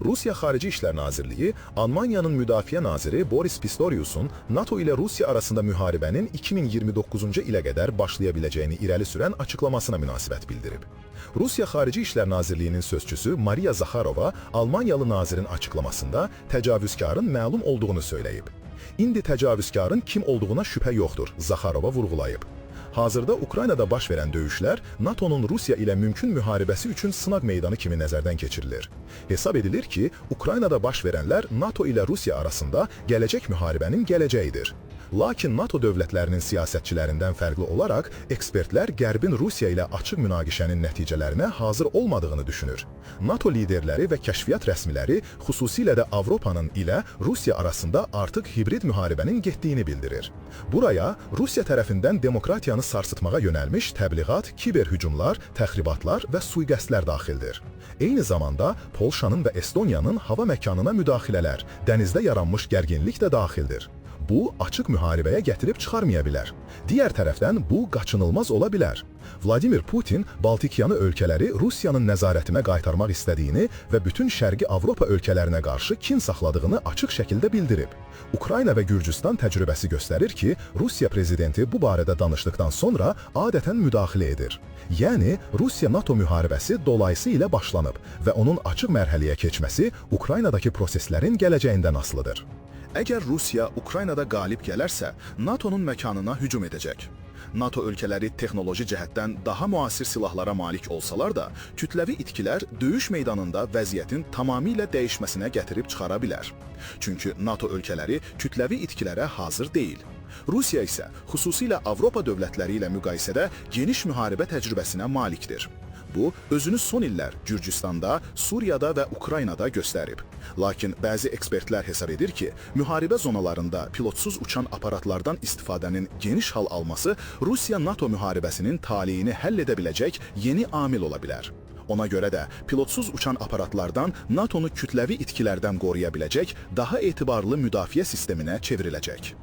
Rusiya Xarici İşlər Nazirliyi, Almaniyanın Müdafiə Naziri Boris Pistorius'un NATO ilə Rusiya arasında müharibənin 2029-cu ilə qədər başlaya biləcəyini irəli sürən açıqlamasına münasibət bildirib. Rusiya Xarici İşlər Nazirliyinin sözçüsü Mariya Zakharova Almaniyalı nazirin açıqlamasında təcavüzkarın məlum olduğunu söyləyib. İndi təcavüzkarın kim olduğuna şübhə yoxdur, Zakharova vurğulayıb. Hazırda Ukraynada baş verən döyüşlər NATO'nun Rusiya ilə mümkün müharibəsi üçün sınaq meydanı kimi nəzərdən keçirilir. Hesab edilir ki, Ukraynada baş verənlər NATO ilə Rusiya arasında gələcək müharibənin gələcəyidir. Lakin NATO dövlətlərinin siyasətçilərindən fərqli olaraq, ekspertlər Qərbin Rusiya ilə açıq münaqişənin nəticələrinə hazır olmadığını düşünür. NATO liderləri və kəşfiyyat rəsmiləri xüsusilə də Avropanın ilə Rusiya arasında artıq hibrid müharibənin getdiyini bildirir. Buraya Rusiya tərəfindən demokratiyanı sarsıtmağa yönəlmiş təbliğat, kiber hücumlar, təxribatlar və sui-qəsdlər daxildir. Eyni zamanda Polşanın və Estoniyanın hava məkanına müdaxilələr, dənizdə yaranmış gərginlik də daxildir. Bu, açıq müharibəyə gətirib çıxarmaya bilər. Digər tərəfdən bu, qaçınılmaz ola bilər. Vladimir Putin Baltikyanı ölkələri Rusiyanın nəzarətinə qaytarmaq istədiyini və bütün Şərqi Avropa ölkələrinə qarşı kin saxladığını açıq şəkildə bildirib. Ukrayna və Gürcüstan təcrübəsi göstərir ki, Rusiya prezidenti bu barədə danışdıqdan sonra adətən müdaxilə edir. Yəni, Rusiya-NATO müharibəsi dolayısı ilə başlanıb və onun açıq mərhələyə keçməsi Ukraynadakı proseslərin gələcəyindən asılıdır. Əgər Rusiya Ukraynada qalib gələrsə, NATO'nun məkanına hücum edəcək. NATO ölkələri texnoloji cəhətdən daha müasir silahlara malik olsalar da, kütləvi itkilər döyüş meydanında vəziyyətin tamamilə dəyişməsinə gətirib çıxara bilər. Çünki NATO ölkələri kütləvi itkilərə hazır deyil. Rusiya isə xüsusilə Avropa dövlətləri ilə müqayisədə geniş müharibə təcrübəsinə malikdir. Bu, özünü son illər Gürcüstanda, Suriyada və Ukraynada göstərib. Lakin bəzi ekspertlər hesab edir ki, müharibə zonalarında pilotsuz uçan aparatlardan istifadənin geniş hal alması Rusiya-NATO müharibəsinin taleyini həll edə biləcək yeni amil ola bilər. Ona görə də pilotsuz uçan aparatlardan NATO'nu kütləvi itkilərdən qoruya biləcək daha etibarlı müdafiə sisteminə çevriləcək.